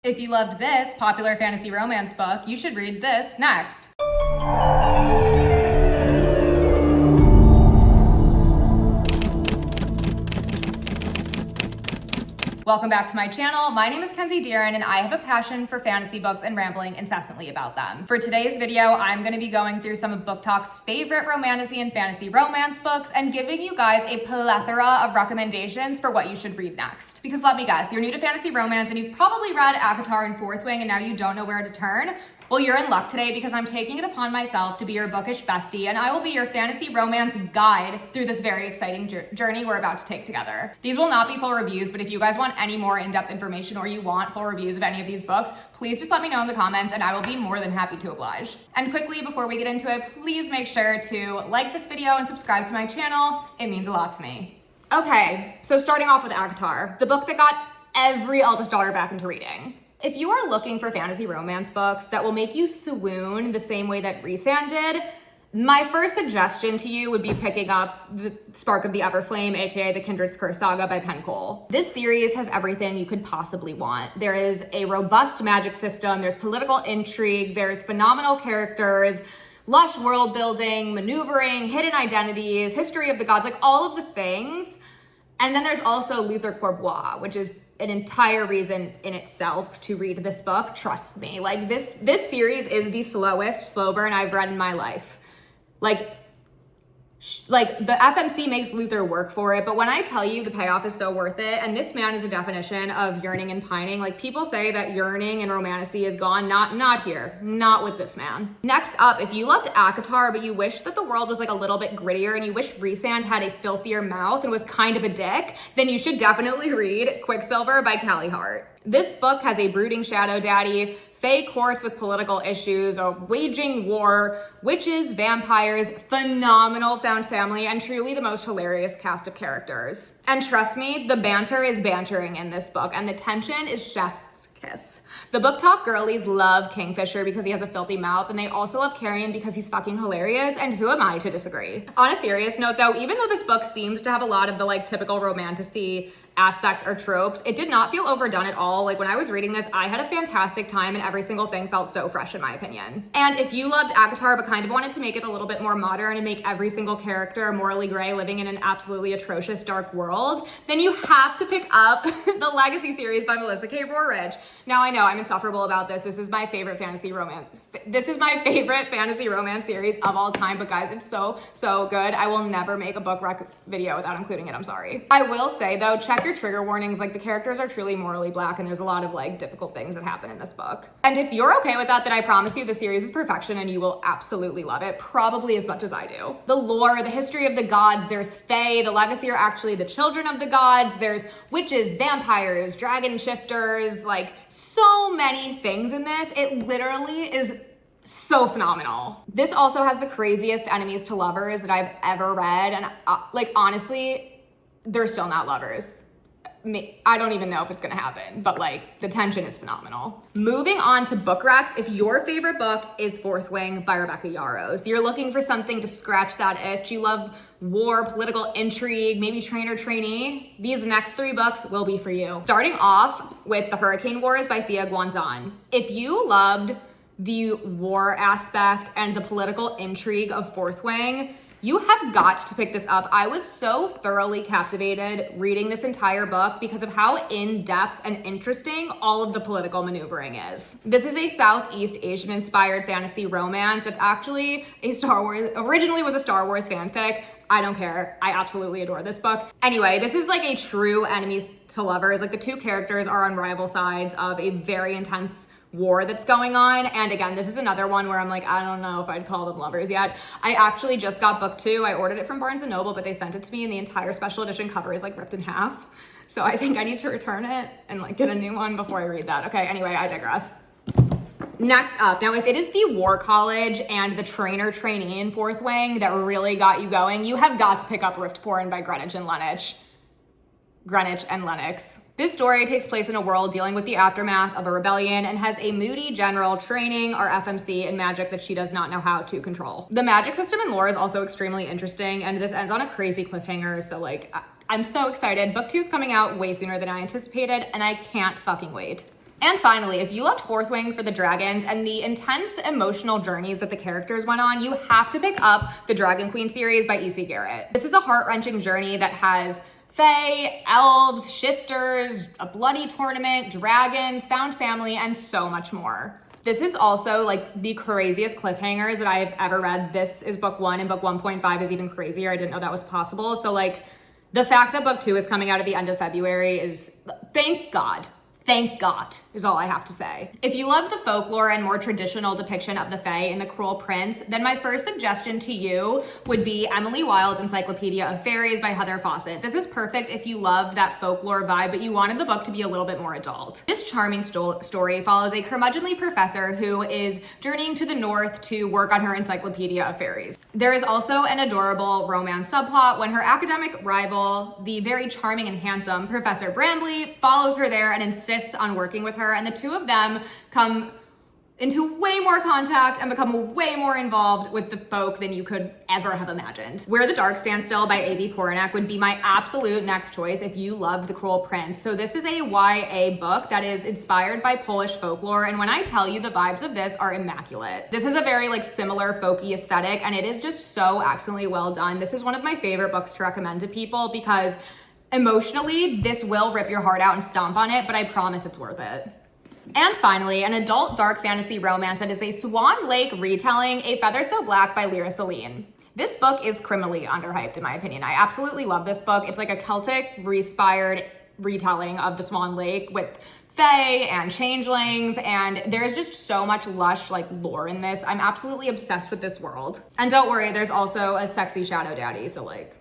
If you loved this popular fantasy romance book, you should read this next. Welcome back to my channel. My name is Kenzie Deeren and I have a passion for fantasy books and rambling incessantly about them. For today's video, I'm going to be going through some of Book Talk's favorite romantasy and fantasy romance books and giving you guys a plethora of recommendations for what you should read next. Because let me guess, you're new to fantasy romance and you've probably read ACOTAR and Fourth Wing and now you don't know where to turn. Well, you're in luck today because I'm taking it upon myself to be your bookish bestie and I will be your fantasy romance guide through this very exciting journey we're about to take together. These will not be full reviews, but if you guys want any more in-depth information or you want full reviews of any of these books, please just let me know in the comments and I will be more than happy to oblige. And quickly, before we get into it, please make sure to like this video and subscribe to my channel. It means a lot to me. Okay, so starting off with ACOTAR, the book that got every eldest daughter back into reading. If you are looking for fantasy romance books that will make you swoon the same way that Rhysand did, my first suggestion to you would be picking up The Spark of the Everflame, aka The Kindred's Curse Saga by Penn Cole. This series has everything you could possibly want. There is a robust magic system, there's political intrigue, there's phenomenal characters, lush world building, maneuvering, hidden identities, history of the gods, like all of the things. And then there's also Luther Corbois, which is an entire reason in itself to read this book. Trust me, like this series is the slowest slow burn I've read in my life. Like the FMC makes Luther work for it, but when I tell you the payoff is so worth it, and this man is a definition of yearning and pining. Like people say that yearning and romantasy is gone, not here, not with this man. Next up, if you loved ACOTAR, but you wish that the world was like a little bit grittier and you wish Rhysand had a filthier mouth and was kind of a dick, then you should definitely read Quicksilver by Callie Hart. This book has a brooding shadow daddy, fae courts with political issues, a waging war, witches, vampires, phenomenal found family, and truly the most hilarious cast of characters. And trust me, the banter is bantering in this book, and the tension is chef's kiss. The Book Talk girlies love Kingfisher because he has a filthy mouth, and they also love Carrion because he's fucking hilarious, and who am I to disagree? On a serious note though, even though this book seems to have a lot of the like typical romantasy aspects or tropes, it did not feel overdone at all. Like when I was reading this, I had a fantastic time and every single thing felt so fresh in my opinion. And if you loved ACOTAR but kind of wanted to make it a little bit more modern and make every single character morally gray living in an absolutely atrocious dark world, then you have to pick up the Legacy series by Melissa K. Roeridge. Now I know I'm insufferable about this. This is my favorite fantasy romance. This is my favorite fantasy romance series of all time, but guys, it's so good. I will never make a book rec video without including it. I'm sorry. I will say though, check your trigger warnings. Like the characters are truly morally black and there's a lot of like difficult things that happen in this book. And if you're okay with that, then I promise you the series is perfection and you will absolutely love it, probably as much as I do. The lore, the history of the gods, there's fae, the Legacy are actually the children of the gods, there's witches, vampires, dragon shifters, like so many things in this. It literally is so phenomenal. This also has the craziest enemies to lovers that I've ever read, and like honestly, they're still not lovers. I don't even know if it's gonna happen, but like the tension is phenomenal. Moving on to book recs, if your favorite book is Fourth Wing by Rebecca Yarros, you're looking for something to scratch that itch, you love war, political intrigue, maybe trainer trainee, these next three books will be for you. Starting off with The Hurricane Wars by Thea Guanzon. If you loved the war aspect and the political intrigue of Fourth Wing, you have got to pick this up. I was so thoroughly captivated reading this entire book because of how in-depth and interesting all of the political maneuvering is. This is a Southeast Asian inspired fantasy romance. It's actually a originally was a Star Wars fanfic. I don't care. I absolutely adore this book. Anyway, this is like a true enemies to lovers. Like the two characters are on rival sides of a very intense war that's going on. And again, this is another one where I'm like, I don't know if I'd call them lovers yet. I actually just got book 2. I ordered it from Barnes & Noble, but they sent it to me and the entire special edition cover is like ripped in half. So I think I need to return it and like get a new one before I read that. Okay, anyway, I digress. Next up, now if it is the War College and the trainer trainee in Fourth Wing that really got you going, you have got to pick up Rift Porn by Greenwich and Lennox. This story takes place in a world dealing with the aftermath of a rebellion and has a moody general training our FMC in magic that she does not know how to control. The magic system and lore is also extremely interesting, and this ends on a crazy cliffhanger, so like, I'm so excited. Book 2 is coming out way sooner than I anticipated, and I can't fucking wait. And finally, if you loved Fourth Wing for the dragons and the intense emotional journeys that the characters went on, you have to pick up the Dragon Queen series by E.C. Garrett. This is a heart-wrenching journey that has fae, elves, shifters, a bloody tournament, dragons, found family, and so much more. This is also like the craziest cliffhangers that I've ever read. This is book 1, and book 1.5 is even crazier. I didn't know that was possible. So like the fact that book 2 is coming out at the end of February is, thank God. Thank God is all I have to say. If you love the folklore and more traditional depiction of the Fae in The Cruel Prince, then my first suggestion to you would be Emily Wilde's Encyclopedia of Fairies by Heather Fawcett. This is perfect if you love that folklore vibe, but you wanted the book to be a little bit more adult. This charming story follows a curmudgeonly professor who is journeying to the north to work on her Encyclopedia of Fairies. There is also an adorable romance subplot when her academic rival, the very charming and handsome Professor Brambley, follows her there and insists on working with her, and the two of them come into way more contact and become way more involved with the folk than you could ever have imagined. Where the Dark Stand Still by A.V. Poranek would be my absolute next choice if you loved The Cruel Prince. So this is a YA book that is inspired by Polish folklore, and when I tell you the vibes of this are immaculate. This is a very like similar folky aesthetic, and it is just so excellently well done. This is one of my favorite books to recommend to people because emotionally, this will rip your heart out and stomp on it, but I promise it's worth it. And finally, an adult dark fantasy romance that is a Swan Lake retelling, A Feather So Black by Lyra Celine. This book is criminally underhyped in my opinion. I absolutely love this book. It's like a Celtic inspired retelling of the Swan Lake with fae and changelings, and there's just so much lush like lore in this. I'm absolutely obsessed with this world. And don't worry, there's also a sexy shadow daddy, so like,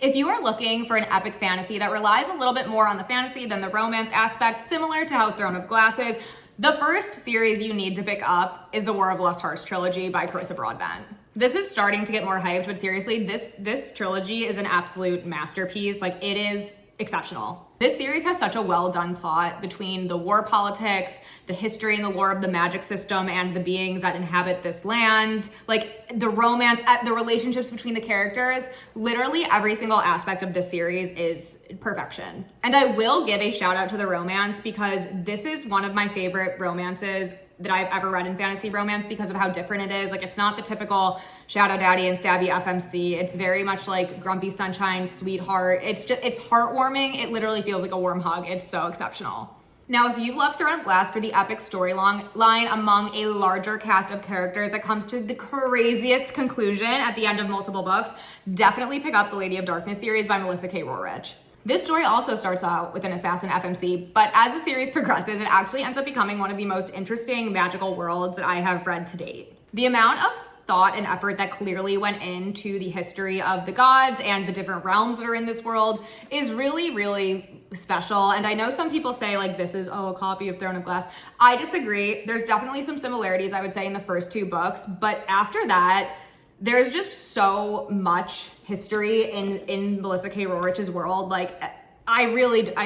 if you are looking for an epic fantasy that relies a little bit more on the fantasy than the romance aspect, similar to how Throne of Glass is, the first series you need to pick up is the War of Lost Hearts trilogy by Carissa Broadbent. This is starting to get more hyped, but seriously, this trilogy is an absolute masterpiece. Like, it is exceptional. This series has such a well-done plot between the war politics, the history and the lore of the magic system, and the beings that inhabit this land. Like, the romance, the relationships between the characters, literally every single aspect of this series is perfection. And I will give a shout out to the romance because this is one of my favorite romances that I've ever read in fantasy romance because of how different it is. Like, it's not the typical shadow daddy and stabby FMC. It's very much like grumpy sunshine, sweetheart. It's heartwarming. It literally feels like a warm hug. It's so exceptional. Now, if you love Throne of Glass for the epic storyline among a larger cast of characters that comes to the craziest conclusion at the end of multiple books, definitely pick up the Lady of Darkness series by Melissa K. Roerich. This story also starts out with an assassin FMC, but as the series progresses, it actually ends up becoming one of the most interesting magical worlds that I have read to date. The amount of thought and effort that clearly went into the history of the gods and the different realms that are in this world is really, really special. And I know some people say like this is a copy of Throne of Glass. I disagree. There's definitely some similarities, I would say, in the first 2 books, but after that, there's just so much history in Melissa K. Roerich's world. Like, I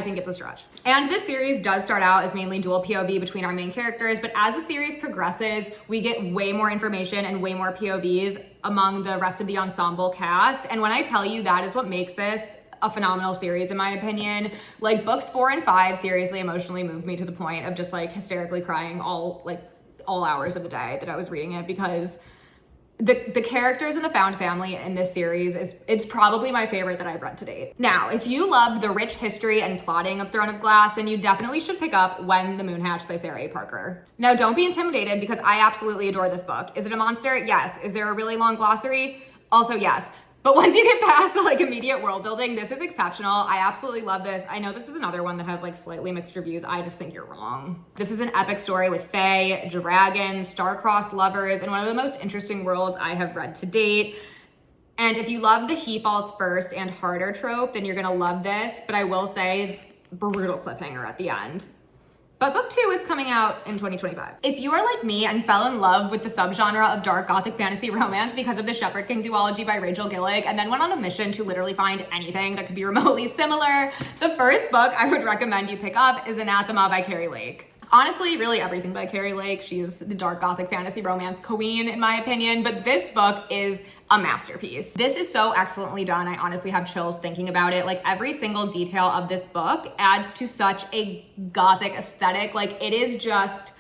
think it's a stretch. And this series does start out as mainly dual POV between our main characters, but as the series progresses, we get way more information and way more POVs among the rest of the ensemble cast. And when I tell you that is what makes this a phenomenal series, in my opinion. Like, books 4 and 5 seriously emotionally moved me to the point of just like hysterically crying all hours of the day that I was reading it, because the characters in the found family in this series it's probably my favorite that I've read to date. Now, if you love the rich history and plotting of Throne of Glass, then you definitely should pick up When the Moon Hatched by Sarah A. Parker. Now, don't be intimidated because I absolutely adore this book. Is it a monster? Yes. Is there a really long glossary? Also, yes. But once you get past the like immediate world building, this is exceptional. I absolutely love this. I know this is another one that has like slightly mixed reviews. I just think you're wrong. This is an epic story with fae, dragons, star-crossed lovers, and one of the most interesting worlds I have read to date. And if you love the he falls first and harder trope, then you're gonna love this. But I will say, brutal cliffhanger at the end. But book 2 is coming out in 2025. If you are like me and fell in love with the subgenre of dark gothic fantasy romance because of the Shepherd King Duology by Rachel Gillig, and then went on a mission to literally find anything that could be remotely similar, the first book I would recommend you pick up is Anathema by Carrie Lake. Honestly, really everything by Carrie Lake. She's the dark gothic fantasy romance queen in my opinion, but this book is a masterpiece. This is so excellently done. I honestly have chills thinking about it. Like every single detail of this book adds to such a gothic aesthetic. Like it is just,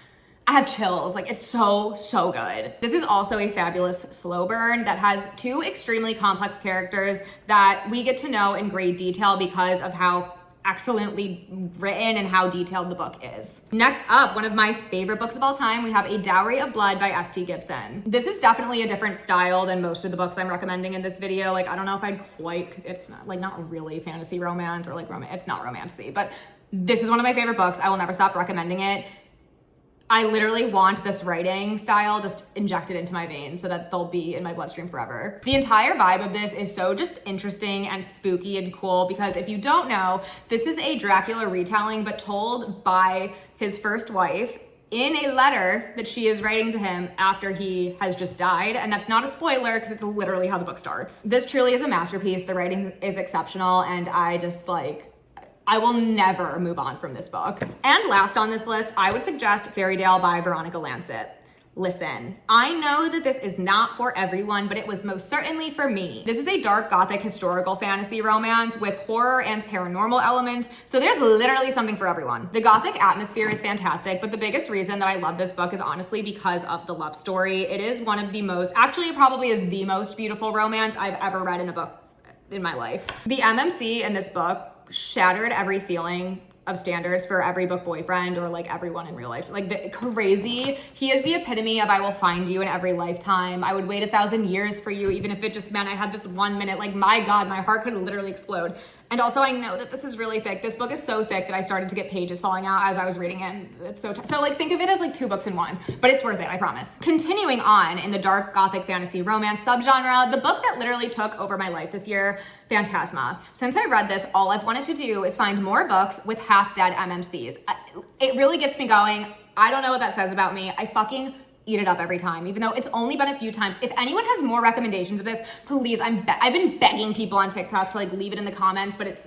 I have chills. Like it's so good. This is also a fabulous slow burn that has two extremely complex characters that we get to know in great detail because of how excellently written and how detailed the book is. Next up, one of my favorite books of all time, we have A Dowry of Blood by S.T. Gibson. This is definitely a different style than most of the books I'm recommending in this video. Like, I don't know if I'd quite, it's not like not really fantasy romance or like romance, it's not romancy, but this is one of my favorite books. I will never stop recommending it. I literally want this writing style just injected into my veins so that they'll be in my bloodstream forever. The entire vibe of this is so just interesting and spooky and cool because if you don't know, this is a Dracula retelling but told by his first wife in a letter that she is writing to him after he has just died. And that's not a spoiler because it's literally how the book starts. This truly is a masterpiece. The writing is exceptional and I will never move on from this book. And last on this list, I would suggest Fairy Tale by Veronica Lancet. Listen, I know that this is not for everyone, but it was most certainly for me. This is a dark gothic historical fantasy romance with horror and paranormal elements, so there's literally something for everyone. The gothic atmosphere is fantastic, but the biggest reason that I love this book is honestly because of the love story. It is one of the most, actually it probably is the most beautiful romance I've ever read in a book in my life. The MMC in this book shattered every ceiling of standards for every book boyfriend or like everyone in real life. Like crazy. He is the epitome of I will find you in every lifetime. I would wait 1,000 years for you, even if it just meant I had this 1 minute. Like my God, my heart could literally explode. And also I know that this is really thick. This book is so thick that I started to get pages falling out as I was reading it. It's so like think of it as like 2 books in one, but it's worth it, I promise. Continuing on in the dark gothic fantasy romance subgenre, the book that literally took over my life this year, Phantasma. Since I read this, all I've wanted to do is find more books with half-dead MMCs. It really gets me going. I don't know what that says about me. I fucking eat it up every time, even though it's only been a few times. If anyone has more recommendations of this, please, I've been begging people on TikTok to like leave it in the comments, but it's,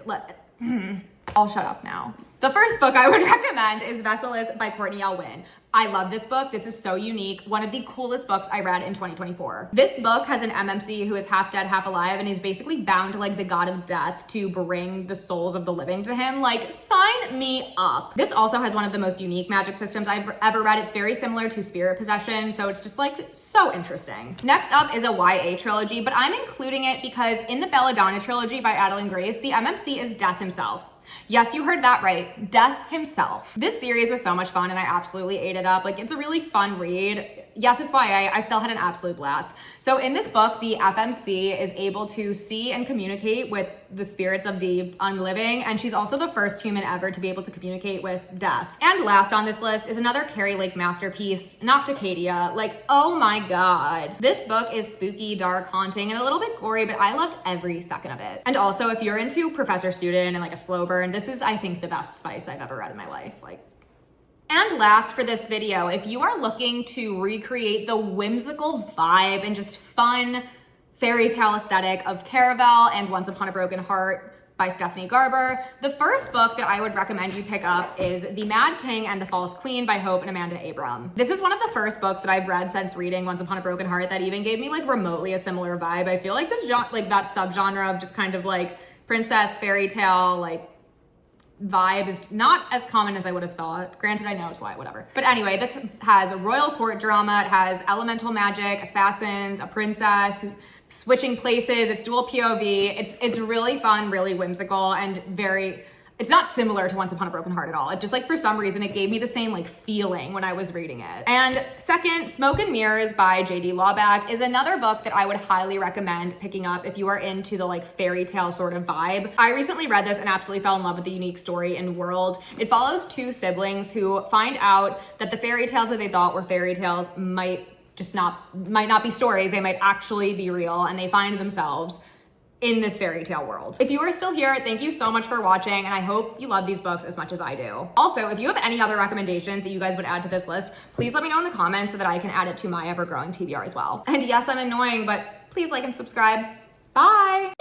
I'll shut up now. The first book I would recommend is Vessalus by Courtney L. Wynn. I love this book. This is so unique. One of the coolest books I read in 2024. This book has an MMC who is half dead, half alive, and he's basically bound to like the god of death to bring the souls of the living to him. Like, sign me up. This also has one of the most unique magic systems I've ever read. It's very similar to spirit possession, so it's just like so interesting. Next up is a YA trilogy, but I'm including it because in the Belladonna trilogy by Adeline Grace, the MMC is Death himself. Yes, you heard that right. Death himself. This series was so much fun and I absolutely ate it up. Like, it's a really fun read. Yes, it's YA. I still had an absolute blast. So in this book, the FMC is able to see and communicate with the spirits of the unliving, and she's also the first human ever to be able to communicate with death. And last on this list is another Carrie Lake masterpiece, Nocticadia. Like, oh my God. This book is spooky, dark, haunting, and a little bit gory, but I loved every second of it. And also, if you're into Professor Student and like a slow burn, this is, I think, the best spice I've ever read in my life. Like, and last for this video, if you are looking to recreate the whimsical vibe and just fun fairy tale aesthetic of Caraval and Once Upon a Broken Heart by Stephanie Garber, the first book that I would recommend you pick up is The Mad King and the False Queen by Hope and Amanda Abram. This is one of the first books that I've read since reading Once Upon a Broken Heart that even gave me like remotely a similar vibe. I feel like this like that subgenre of just kind of like princess fairy tale like vibe is not as common as I would have thought. Granted, I know it's why, whatever. But anyway, this has a royal court drama. It has elemental magic, assassins, a princess, switching places. It's dual POV. It's really fun, really whimsical, and very, it's not similar to Once Upon a Broken Heart at all. It just like, for some reason, it gave me the same like feeling when I was reading it. And second, Smoke and Mirrors by J.D. Laubach is another book that I would highly recommend picking up if you are into the like fairy tale sort of vibe. I recently read this and absolutely fell in love with the unique story and world. It follows 2 siblings who find out that the fairy tales that they thought were fairy tales might not be stories. They might actually be real, and they find themselves in this fairy tale world. If you are still here, thank you so much for watching, and I hope you love these books as much as I do. Also, if you have any other recommendations that you guys would add to this list, please let me know in the comments so that I can add it to my ever-growing TBR as well. And yes, I'm annoying, but please like and subscribe. Bye!